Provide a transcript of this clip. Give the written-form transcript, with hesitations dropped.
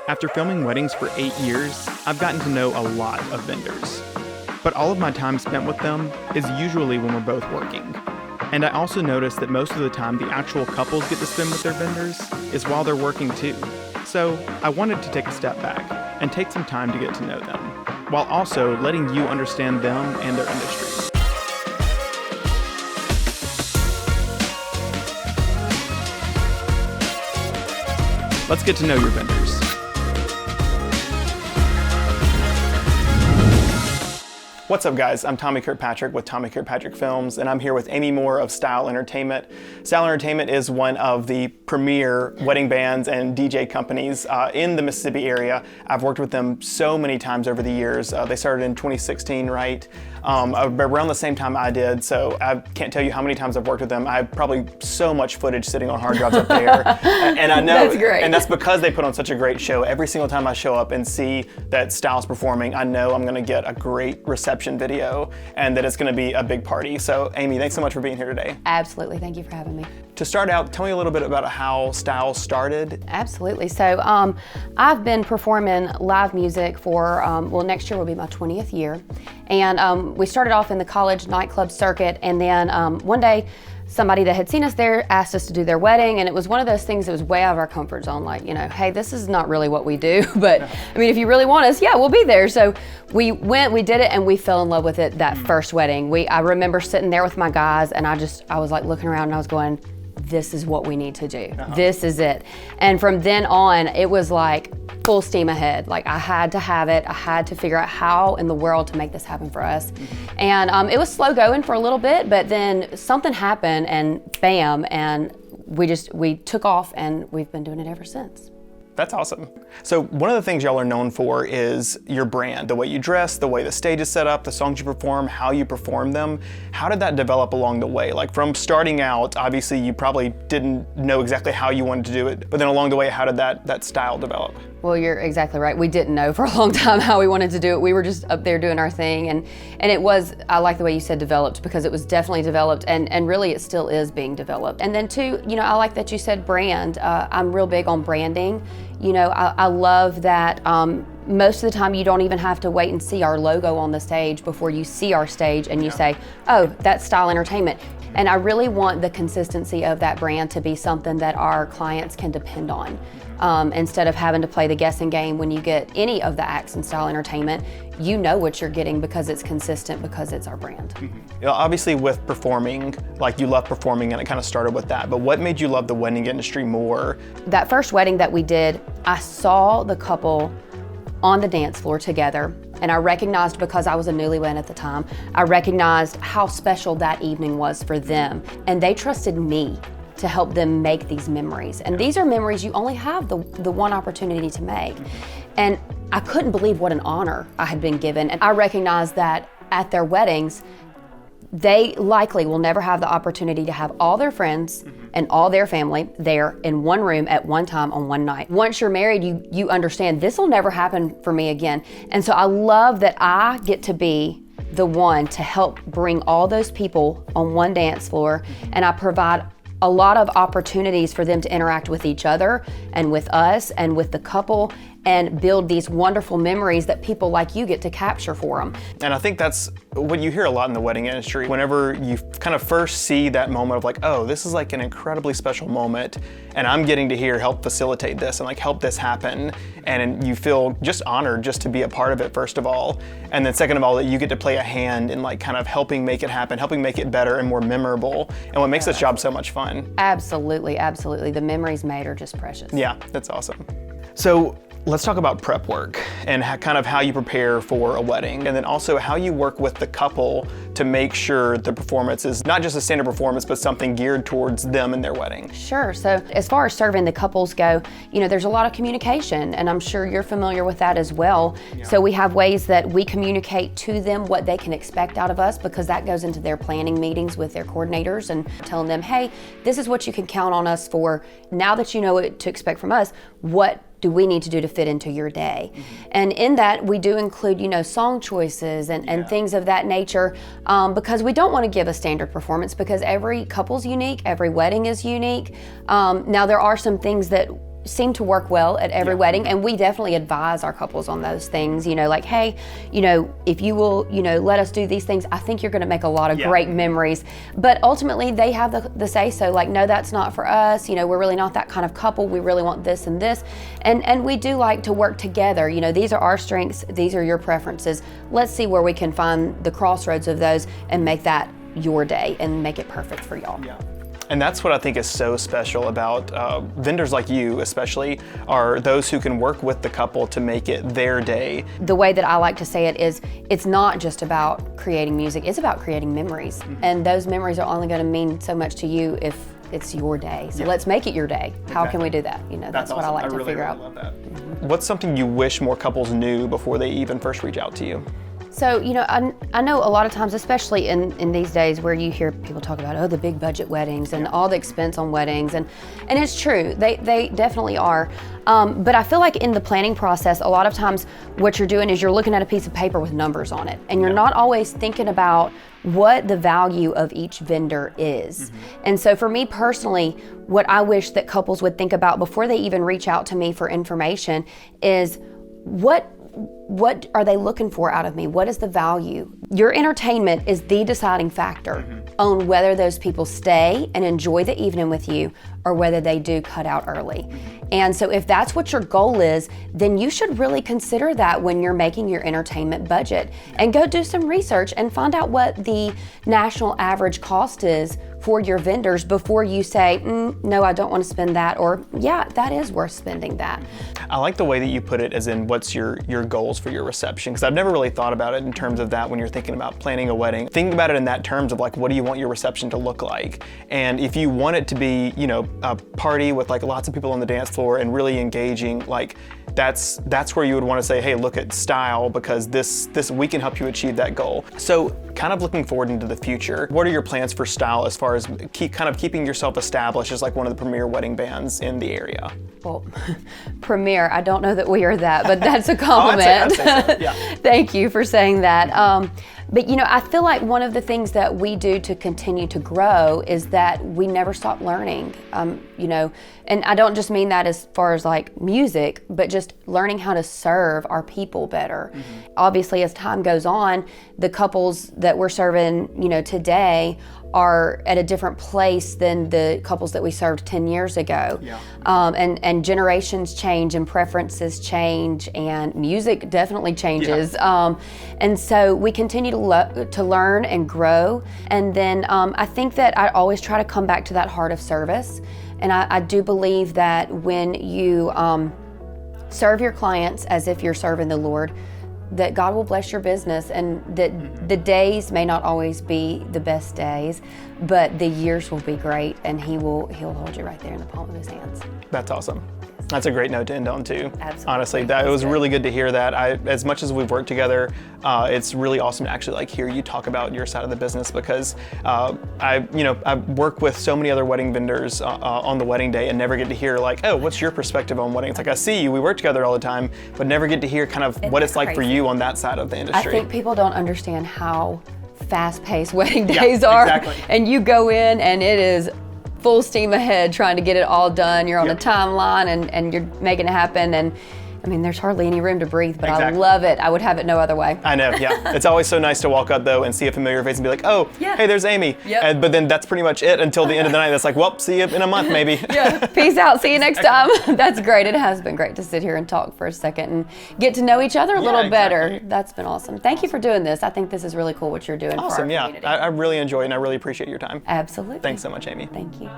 After filming weddings for 8 years, I've gotten to know a lot of vendors. But all of my time spent with them is usually when we're both working. And I also notice that most of the time the actual couples get to spend with their vendors is while they're working too. So I wanted to take a step back and take some time to get to know them, while also letting you understand them and their industry. Let's get to know your vendors. What's up, guys? I'm Tommy Kirkpatrick with Kirkpatrick Films, and I'm here with Amy Moore of Style Entertainment. Style Entertainment is one of the premier wedding bands and DJ companies in the Mississippi area. I've worked with them so many times over the years. They started in 2016, right? Around the same time I did, so I can't tell you how many times I've worked with them. I have probably so much footage sitting on hard drives up there. And I know, that's great. And that's because they put on such a great show. Every single time I show up and see that Style's performing, I know I'm gonna get a great reception video and that it's gonna be a big party. So Amy, thanks so much for being here today. Absolutely, thank you for having me. To start out, tell me a little bit about how Style started. Absolutely, so I've been performing live music for, well, next year will be my 20th year. And we started off in the college nightclub circuit, and then one day, somebody that had seen us there asked us to do their wedding, and it was one of those things that was way out of our comfort zone, like, you know, hey, this is not really what we do, but I mean, if you really want us, yeah, we'll be there. So we went, we did it, and we fell in love with it that first wedding. I remember sitting there with my guys, and I was like looking around and I was going, this is what we need to do. This is it. And from then on, it was like full steam ahead. Like, I had to have it. I had to figure out how in the world to make this happen for us. And it was slow going for a little bit, but then something happened and bam, and we took off, and we've been doing it ever since. That's awesome. So one of the things y'all are known for is your brand, the way you dress, the way the stage is set up, the songs you perform, how you perform them. How did that develop along the way? Like, from starting out, obviously you probably didn't know exactly how you wanted to do it, but then along the way, how did that style develop? Well, you're exactly right. We didn't know for a long time how we wanted to do it. We were just up there doing our thing, and it was, I like the way you said developed, because it was definitely developed, and really it still is being developed. And then two, you know, I like that you said brand. I'm real big on branding. You know, I love that most of the time you don't even have to wait and see our logo on the stage before you see our stage and you say, oh, that's Style Entertainment. And I really want the consistency of that brand to be something that our clients can depend on. Instead of having to play the guessing game when you get any of the acts in Style Entertainment, you know what you're getting because it's consistent, because it's our brand. You know, obviously with performing, like, you love performing, and it kind of started with that, but what made you love the wedding industry more? That first wedding that we did, I saw the couple on the dance floor together, and I recognized, because I was a newlywed at the time, I recognized how special that evening was for them, and they trusted me to help them make these memories. And these are memories you only have the one opportunity to make. And I couldn't believe what an honor I had been given. And I recognized that at their weddings, they likely will never have the opportunity to have all their friends and all their family there in one room at one time on one night. Once you're married, you understand this will never happen for me again. And so I love that I get to be the one to help bring all those people on one dance floor, and I provide a lot of opportunities for them to interact with each other and with us and with the couple, and build these wonderful memories that people like you get to capture for them. And I think that's what you hear a lot in the wedding industry. Whenever you kind of first see that moment of like, oh, this is like an incredibly special moment, and I'm getting to help facilitate this and like help this happen, and you feel just honored just to be a part of it, first of all. And then second of all, that you get to play a hand in like kind of helping make it happen, helping make it better and more memorable, and what makes this job so much fun. Absolutely, absolutely. The memories made are just precious. Yeah, that's awesome. So let's talk about prep work and kind of how you prepare for a wedding, and then also how you work with the couple to make sure the performance is not just a standard performance, but something geared towards them and their wedding. Sure, so as far as serving the couples go, you know, there's a lot of communication, and I'm sure you're familiar with that as well. Yeah. So we have ways that we communicate to them what they can expect out of us, because that goes into their planning meetings with their coordinators and telling them, hey, this is what you can count on us for. Now that you know what to expect from us, what do we need to do to fit into your day? And in that, we do include, you know, song choices and things of that nature, because we don't want to give a standard performance, because every couple's unique, every wedding is unique. Now, there are some things that seem to work well at every wedding, and we definitely advise our couples on those things, like, hey, if you will, let us do these things, I think you're going to make a lot of great memories. But ultimately they have the say so, like, no, that's not for us, we're really not that kind of couple, we really want this and this, and we do like to work together. These are our strengths, these are your preferences, let's see where we can find the crossroads of those and make that your day and make it perfect for y'all. And that's what I think is so special about vendors like you, especially, are those who can work with the couple to make it their day. The way that I like to say it is, it's not just about creating music, it's about creating memories. And those memories are only going to mean so much to you if it's your day. So let's make it your day. How can we do that? That's what I like to figure out. Love that. What's something you wish more couples knew before they even first reach out to you? So, I know a lot of times, especially in these days where you hear people talk about, the big budget weddings and all the expense on weddings, and it's true, they definitely are. But I feel like in the planning process, a lot of times what you're doing is you're looking at a piece of paper with numbers on it, and you're not always thinking about what the value of each vendor is. And so for me personally, what I wish that couples would think about before they even reach out to me for information is, what are they looking for out of me? What is the value? Your entertainment is the deciding factor on whether those people stay and enjoy the evening with you or whether they do cut out early. And so if that's what your goal is, then you should really consider that when you're making your entertainment budget, and go do some research and find out what the national average cost is for your vendors before you say, no, I don't want to spend that, or yeah, that is worth spending that. I like the way that you put it, as in what's your goals for your reception, because I've never really thought about it in terms of that when you're thinking about planning a wedding. Think about it in that terms of, like, what do you want your reception to look like? And if you want it to be, a party with like lots of people on the dance floor and really engaging, like that's where you would want to say, hey, look at style, because this we can help you achieve that goal. So kind of looking forward into the future, what are your plans for style as far as keeping yourself established as like one of the premier wedding bands in the area? Well, premier, I don't know that we are that, but that's a compliment. I'd say so. Yeah. Thank you for saying that. But I feel like one of the things that we do to continue to grow is that we never stop learning, and I don't just mean that as far as like music, but just learning how to serve our people better. Obviously, as time goes on, the couples that we're serving, today are at a different place than the couples that we served 10 years ago. And generations change and preferences change and music definitely changes. And so we continue to learn and grow. And then I think that I always try to come back to that heart of service. And I do believe that when you serve your clients as if you're serving the Lord, that God will bless your business, and that the days may not always be the best days, but the years will be great, and he'll hold you right there in the palm of his hands. That's awesome. That's a great note to end on too. Absolutely. Honestly, it was really good to hear that. As much as we've worked together, it's really awesome to actually hear you talk about your side of the business, because I work with so many other wedding vendors on the wedding day and never get to hear like, oh, what's your perspective on weddings? Like, I see you, we work together all the time, but never get to hear kind of what it's like for you on that side of the industry. I think people don't understand how fast-paced wedding days are. Exactly. And you go in and it is full steam ahead trying to get it all done. You're on a timeline and you're making it happen. And I mean, there's hardly any room to breathe, but I love it. I would have it no other way. I know, yeah. It's always so nice to walk up though and see a familiar face and be like, oh, hey, there's Amy. But then that's pretty much it until the end of the night. That's like, well, see you in a month maybe. Peace out. See you next time. That's great. It has been great to sit here and talk for a second and get to know each other a little better. That's been awesome. Thank you for doing this. I think this is really cool what you're doing for our community. I really enjoy it, and I really appreciate your time. Absolutely. Thanks so much, Amy. Thank you.